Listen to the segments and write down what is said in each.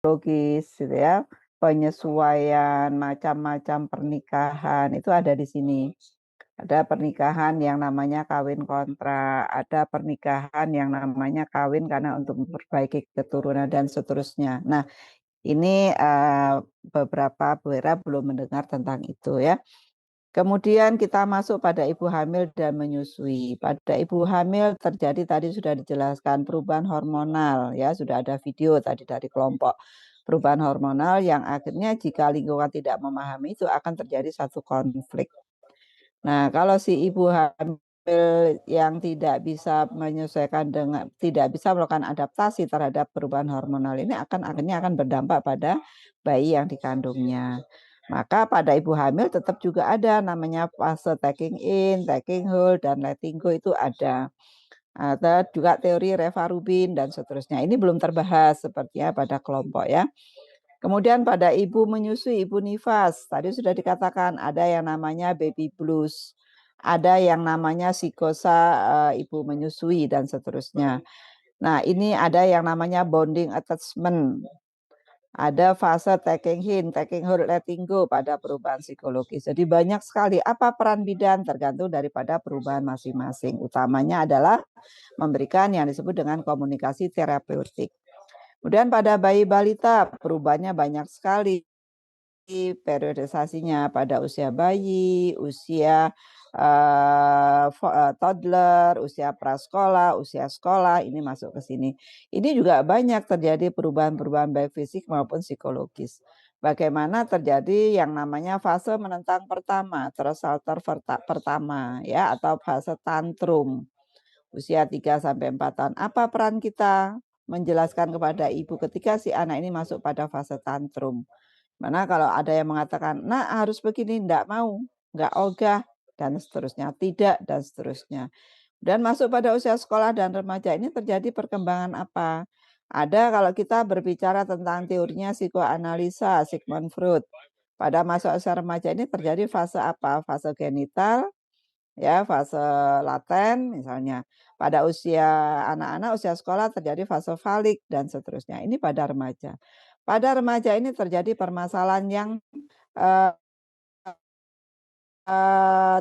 logis gitu ya, penyesuaian macam-macam pernikahan itu ada di sini. Ada pernikahan yang namanya kawin kontrak, ada pernikahan yang namanya kawin karena untuk memperbaiki keturunan dan seterusnya. Nah, ini beberapa Bu Hera belum mendengar tentang itu ya. Kemudian kita masuk pada ibu hamil dan menyusui. Pada ibu hamil terjadi tadi sudah dijelaskan perubahan hormonal ya, sudah ada video tadi dari kelompok. Perubahan hormonal yang akhirnya jika lingkungan tidak memahami itu akan terjadi satu konflik. Nah, kalau si ibu hamil yang tidak bisa menyesuaikan dengan tidak bisa melakukan adaptasi terhadap perubahan hormonal ini akhirnya akan berdampak pada bayi yang dikandungnya. Maka pada ibu hamil tetap juga ada namanya fase taking in, taking hold, dan letting go itu ada. Ada juga teori Reva Rubin dan seterusnya. Ini belum terbahas sepertinya pada kelompok ya. Kemudian pada ibu menyusui, ibu nifas, tadi sudah dikatakan ada yang namanya baby blues, ada yang namanya psikosa ibu menyusui dan seterusnya. Nah, ini ada yang namanya bonding attachment, ada fase taking in, taking hold, letting go pada perubahan psikologis. Jadi banyak sekali apa peran bidan tergantung daripada perubahan masing-masing. Utamanya adalah memberikan yang disebut dengan komunikasi terapeutik. Kemudian pada bayi balita perubahannya banyak sekali periodisasinya pada usia bayi, usia toddler, usia prasekolah, usia sekolah ini masuk ke sini. Ini juga banyak terjadi perubahan-perubahan baik fisik maupun psikologis. Bagaimana terjadi yang namanya fase menentang pertama, pertama ya atau fase tantrum usia 3 sampai 4 tahun. Apa peran kita menjelaskan kepada ibu ketika si anak ini masuk pada fase tantrum? Mana kalau ada yang mengatakan, "Nak harus begini," enggak mau, enggak ogah, dan seterusnya, tidak, dan seterusnya. Dan masuk pada usia sekolah dan remaja ini terjadi perkembangan apa? Ada kalau kita berbicara tentang teorinya psikoanalisa Sigmund Freud. Pada masa usia remaja ini terjadi fase apa? Fase genital, ya, fase laten misalnya. Pada usia anak-anak, usia sekolah terjadi fase falik dan seterusnya. Ini pada remaja. Pada remaja ini terjadi permasalahan yang eh,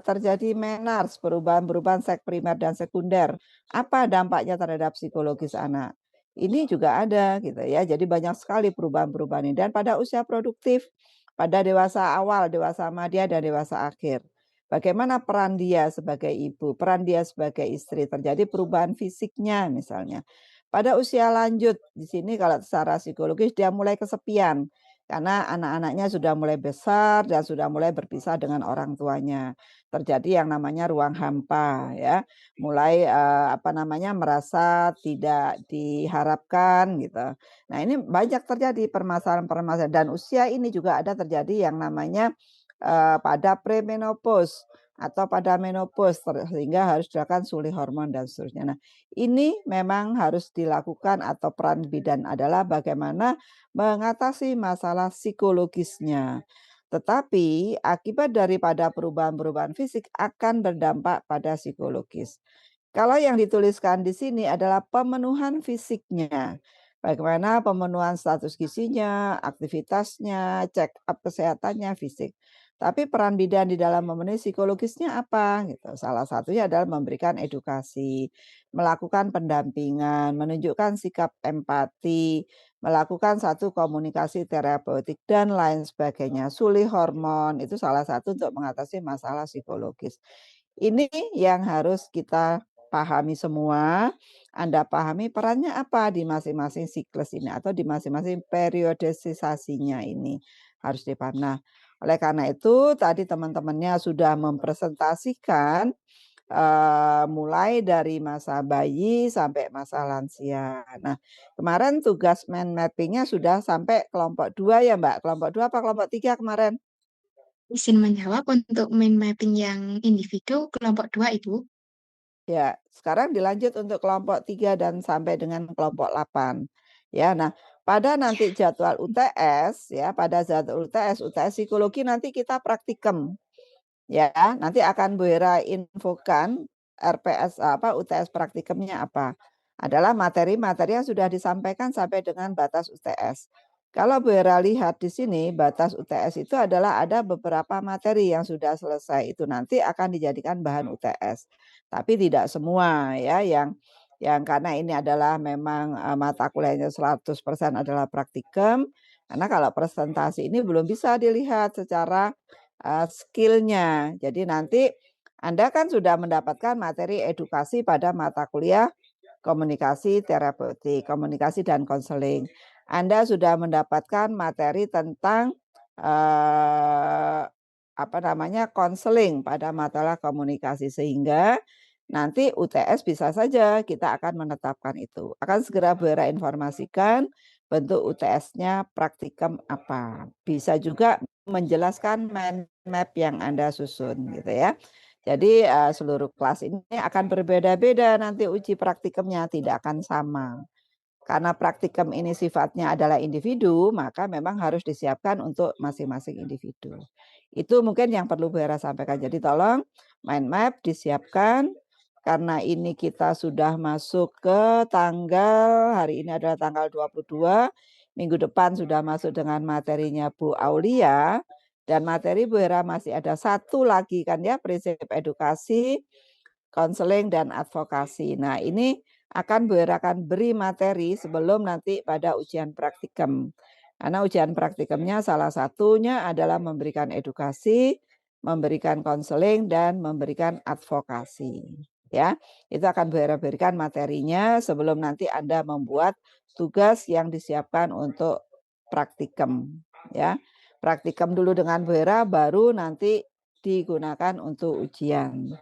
terjadi menars, perubahan-perubahan seks primer dan sekunder. Apa dampaknya terhadap psikologis anak? Ini juga ada gitu ya. Jadi banyak sekali perubahan-perubahan ini. Dan pada usia produktif, pada dewasa awal, dewasa madya, dan dewasa akhir. Bagaimana peran dia sebagai ibu, peran dia sebagai istri, terjadi perubahan fisiknya misalnya. Pada usia lanjut, di sini kalau secara psikologis dia mulai kesepian. Karena anak-anaknya sudah mulai besar dan sudah mulai berpisah dengan orang tuanya. Terjadi yang namanya ruang hampa ya. Mulai apa namanya merasa tidak diharapkan gitu. Nah, ini banyak terjadi permasalahan-permasalahan dan usia ini juga ada terjadi yang namanya pada premenopause atau pada menopause sehingga harus dilakukan suli hormon dan seterusnya. Nah, ini memang harus dilakukan atau peran bidan adalah bagaimana mengatasi masalah psikologisnya. Tetapi akibat daripada perubahan-perubahan fisik akan berdampak pada psikologis. Kalau yang dituliskan di sini adalah pemenuhan fisiknya. Bagaimana pemenuhan status gizinya, aktivitasnya, check up kesehatannya, fisik. Tapi peran bidan di dalam memenuhi psikologisnya apa? Gitu. Salah satunya adalah memberikan edukasi, melakukan pendampingan, menunjukkan sikap empati, melakukan satu komunikasi terapeutik dan lain sebagainya. Suli hormon itu salah satu untuk mengatasi masalah psikologis. Ini yang harus kita pahami semua. Anda pahami perannya apa di masing-masing siklus ini atau di masing-masing periodisasinya ini harus dipahami. Nah, oleh karena itu tadi teman-temannya sudah mempresentasikan mulai dari masa bayi sampai masa lansia. Nah, kemarin tugas mind mapping-nya sudah sampai kelompok 2 ya, Mbak? Kelompok 2 apa kelompok 3 kemarin? Izin menjawab untuk mind mapping yang individu kelompok 2, Ibu. Ya, sekarang dilanjut untuk kelompok 3 dan sampai dengan kelompok 8. Ya, nah pada nanti jadwal UTS ya, pada jadwal UTS psikologi nanti kita praktikum. Ya, nanti akan Bu Hera infokan RPS apa UTS praktikumnya apa. Adalah materi-materi yang sudah disampaikan sampai dengan batas UTS. Kalau Bu Hera lihat di sini batas UTS itu adalah ada beberapa materi yang sudah selesai itu nanti akan dijadikan bahan UTS. Tapi tidak semua ya yang karena ini adalah memang mata kuliahnya 100% adalah praktikum. Karena kalau presentasi ini belum bisa dilihat secara skill-nya. Jadi nanti Anda kan sudah mendapatkan materi edukasi pada mata kuliah komunikasi terapeutik, komunikasi dan konseling. Anda sudah mendapatkan materi tentang apa namanya, konseling pada masalah komunikasi sehingga nanti UTS bisa saja kita akan menetapkan itu. Akan segera Bu Hera informasikan bentuk UTS-nya praktikum apa. Bisa juga menjelaskan mind map yang Anda susun gitu ya. Jadi seluruh kelas ini akan berbeda-beda nanti uji praktikumnya tidak akan sama. Karena praktikum ini sifatnya adalah individu, maka memang harus disiapkan untuk masing-masing individu. Itu mungkin yang perlu Bu Hera sampaikan. Jadi tolong mind map disiapkan, karena ini kita sudah masuk ke tanggal, hari ini adalah tanggal 22, minggu depan sudah masuk dengan materinya Bu Aulia, dan materi Bu Hera masih ada satu lagi kan ya, prinsip edukasi, konseling dan advokasi. Nah, ini akan Bu Hera akan beri materi sebelum nanti pada ujian praktikum. Karena ujian praktikumnya salah satunya adalah memberikan edukasi, memberikan konseling dan memberikan advokasi. Ya, itu akan Bu Hera berikan materinya sebelum nanti Anda membuat tugas yang disiapkan untuk praktikum. Ya, praktikum dulu dengan Bu Hera, baru nanti digunakan untuk ujian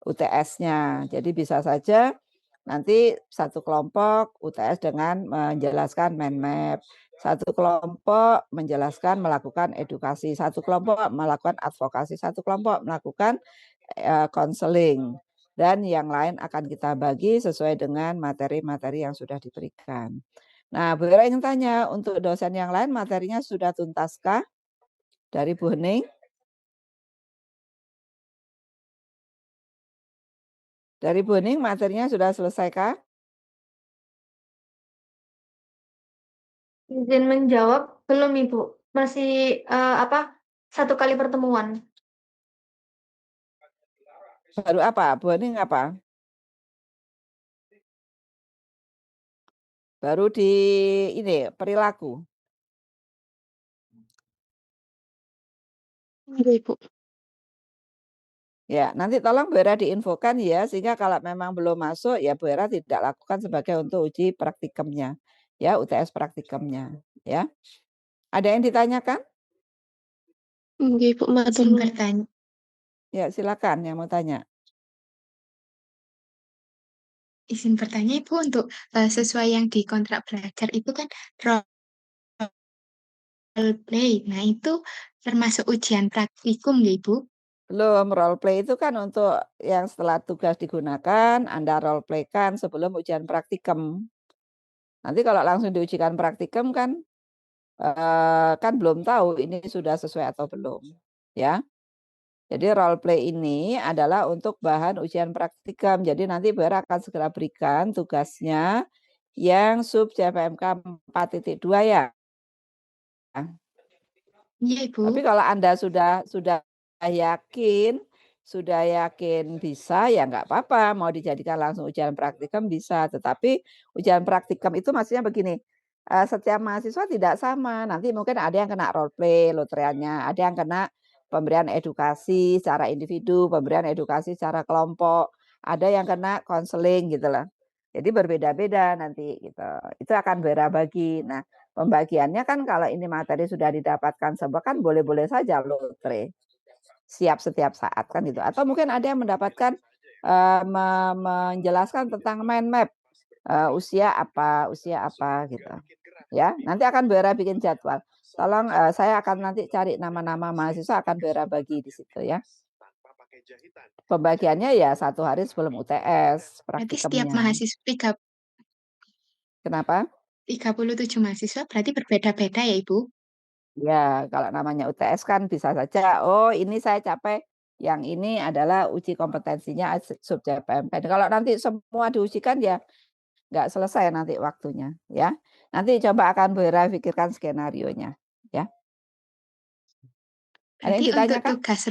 UTS-nya. Jadi bisa saja nanti satu kelompok UTS dengan menjelaskan mind map, satu kelompok menjelaskan melakukan edukasi, satu kelompok melakukan advokasi, satu kelompok melakukan konseling, dan yang lain akan kita bagi sesuai dengan materi-materi yang sudah diberikan. Nah, Bu Hera ingin tanya, untuk dosen yang lain materinya sudah tuntaskah dari Bu Hening? Dari Bu Hening materinya sudah selesaikah? Izin menjawab, belum Ibu. Masih satu kali pertemuan. Baru apa? Bu Hening apa? Baru di ini perilaku. Iya, Ibu. Ya, nanti tolong Bu Hera diinfokan ya, sehingga kalau memang belum masuk ya Bu Hera tidak lakukan sebagai untuk uji praktikumnya. Ya, UTS praktikumnya, ya. Ada yang ditanyakan? Nggih, Ibu, matur Izin nuwun. bertanya. Ya, silakan yang mau tanya. Izin bertanya, Ibu, untuk sesuai yang di kontrak belajar itu kan role play. Nah, itu termasuk ujian praktikum ya, Ibu? Belum, role play itu kan untuk yang setelah tugas digunakan, Anda role play-kan sebelum ujian praktikum. Nanti kalau langsung diujikan praktikum kan belum tahu ini sudah sesuai atau belum, ya. Jadi role play ini adalah untuk bahan ujian praktikum. Jadi nanti Bu Hera akan segera berikan tugasnya yang sub CPMK 4.2 ya. Iya, Ibu. Tapi kalau Anda sudah yakin bisa ya nggak apa-apa, mau dijadikan langsung ujian praktikum bisa. Tetapi ujian praktikum itu maksudnya begini, setiap mahasiswa tidak sama. Nanti mungkin ada yang kena role play lotriannya, ada yang kena pemberian edukasi secara individu, pemberian edukasi secara kelompok, ada yang kena konseling gitu loh. Jadi berbeda-beda nanti gitu. Itu akan bagi. Nah, pembagiannya kan kalau ini materi sudah didapatkan semua kan boleh-boleh saja lotre. Siap setiap saat kan gitu. Atau mungkin ada yang mendapatkan menjelaskan tentang mind map usia apa gitu. Ya, nanti akan Bu Hera bikin jadwal. Tolong saya akan nanti cari nama-nama mahasiswa akan Bu Hera bagi di situ ya. Pembagiannya ya 1 hari sebelum UTS Berarti setiap praktikumnya. mahasiswa Kenapa? 37 mahasiswa berarti berbeda-beda ya, Ibu? Ya, kalau namanya UTS kan bisa saja, oh ini saya capai, yang ini adalah uji kompetensinya sub CPMK. Kalau nanti semua diujikan ya nggak selesai nanti waktunya, ya. Nanti coba akan Bu Hera pikirkan skenarionya, ya. Ada yang Berarti untuk ditanyakan? tugas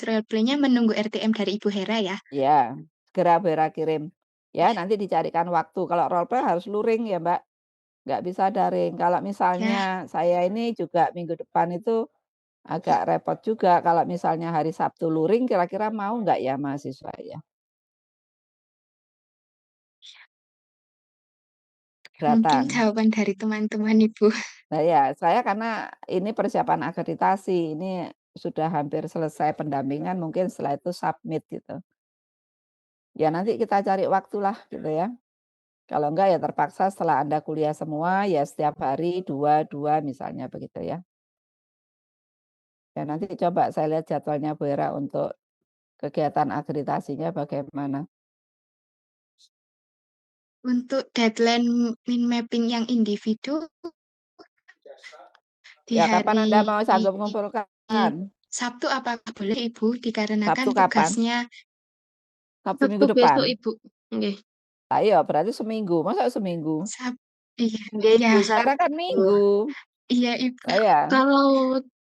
role play-nya menunggu RTM dari Ibu Hera ya? Ya, segera Bu Hera kirim. Ya, nanti dicarikan waktu. Kalau role play harus luring ya, Mbak. Nggak bisa daring. Kalau Ya, misalnya saya ini juga minggu depan itu agak repot juga kalau misalnya hari Sabtu luring kira-kira mau nggak ya mahasiswa ya? mungkin Keberatan. jawaban dari teman-teman Ibu. Nah ya, saya karena ini persiapan akreditasi, ini sudah hampir selesai pendampingan, mungkin setelah itu submit gitu. Ya nanti kita cari waktulah gitu ya. Kalau enggak ya terpaksa setelah Anda kuliah semua, ya setiap hari 2 misalnya begitu ya. Ya nanti coba saya lihat jadwalnya Bu Hera untuk kegiatan akreditasinya bagaimana. Untuk deadline min mapping yang individu di Ya kapan hari Anda mau sanggup mengumpulkan? Sabtu apakah boleh Ibu? Dikarenakan Sabtu kapan? tugasnya Sabtu Sabtu minggu depan? besok, Ibu. Nggih. Ayo berarti seminggu, masa seminggu? Sab iya Nggih, iya Ibu, Sekarang kan Sabtu. minggu. iya Ibu. Saya. Kalau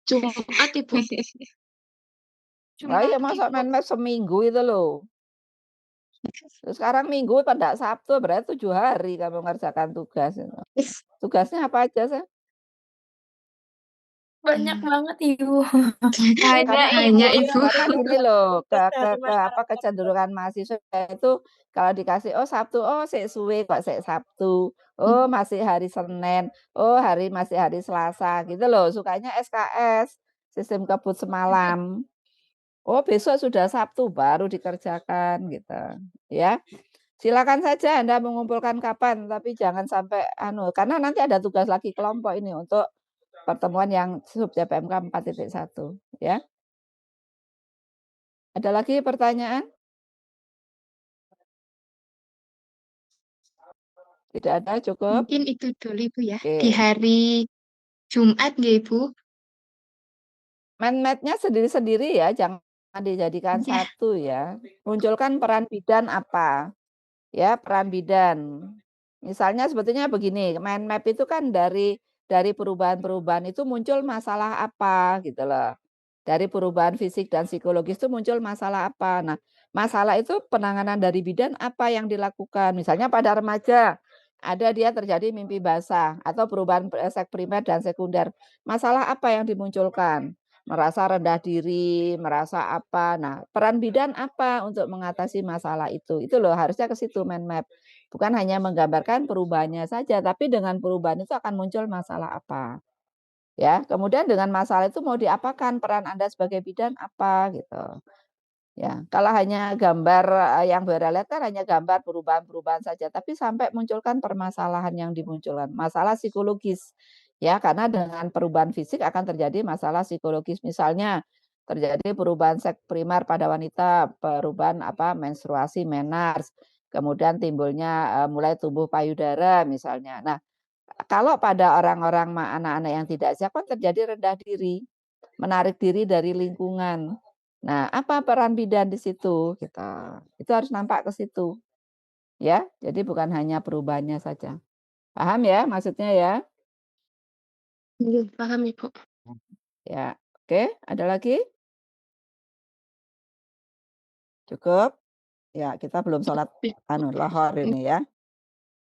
Jumat, Ibu. Ayo Jumat masa Ibu. main seminggu itu loh. Terus sekarang minggu pada Sabtu berarti 7 hari kamu mengerjakan tugas. Tugasnya apa aja sih? Banyak Mmm, banget, Ibu. Banyak, hanya Ibu. Ibu. Karena gini loh, apa kecenderungan mahasiswa itu kalau dikasih oh Sabtu, oh sik suwe kok sik Sabtu. Oh masih hari Senin. Oh masih hari Selasa gitu loh. Sukanya SKS, sistem kebut semalam. Oh besok sudah Sabtu baru dikerjakan gitu. Ya. Silakan saja Anda mengumpulkan kapan, tapi jangan sampai karena nanti ada tugas lagi kelompok ini untuk pertemuan yang sub JPMK 4.1 ya. Ada lagi pertanyaan? Tidak ada, cukup? Mungkin itu dulu Ibu ya. Di Oke. hari Jumat nggih Ibu? Mind map-nya sendiri-sendiri ya, jangan dijadikan Iya. satu ya. Munculkan peran bidan apa? Ya, peran bidan. Misalnya sebetulnya begini, mind map itu kan dari perubahan-perubahan itu muncul masalah apa gitu loh. Dari perubahan fisik dan psikologis itu muncul masalah apa. Nah, masalah itu penanganan dari bidan apa yang dilakukan. Misalnya pada remaja, ada dia terjadi mimpi basah atau perubahan seks primer dan sekunder. Masalah apa yang dimunculkan? Merasa rendah diri, merasa apa. Nah, peran bidan apa untuk mengatasi masalah itu? Itu loh harusnya ke situ mind map. Bukan hanya menggambarkan perubahannya saja, tapi dengan perubahan itu akan muncul masalah apa. Ya, kemudian dengan masalah itu mau diapakan peran Anda sebagai bidan apa gitu. Ya, kalau hanya gambar yang Bara lihat kan hanya gambar perubahan-perubahan saja, tapi sampai munculkan permasalahan yang dimunculkan, masalah psikologis. Ya, karena dengan perubahan fisik akan terjadi masalah psikologis. Misalnya terjadi perubahan seks primer pada wanita, perubahan menstruasi, menars, kemudian timbulnya mulai tumbuh payudara misalnya. Nah, kalau pada orang-orang anak-anak yang tidak siap kan terjadi rendah diri, menarik diri dari lingkungan. Nah, apa peran bidan di situ? Gitu. Itu harus nampak ke situ, ya. Jadi bukan hanya perubahannya saja. Paham ya maksudnya ya? Nggih, paham, Ibu. Ya. Oke, ada lagi? Cukup? Ya, kita belum sholat lohor ini ya.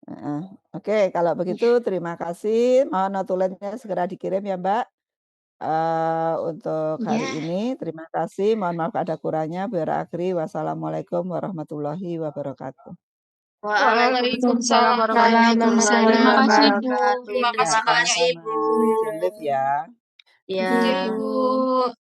Heeh. Oke, kalau begitu terima kasih. Mohon notulennya segera dikirim ya, Mbak. Untuk hari Iya. ini terima kasih, mohon maaf ada kurangnya. Berakhiri, wassalamualaikum warahmatullahi wabarakatuh. Waalaikumsalam warahmatullahi Waalaikumsalam Terima kasih, Bu. wabarakatuh. Terima Ya, kasih Terima kasih, banyak. sama-sama. Ibu. Izin live ya. Ya. Iya Ibu.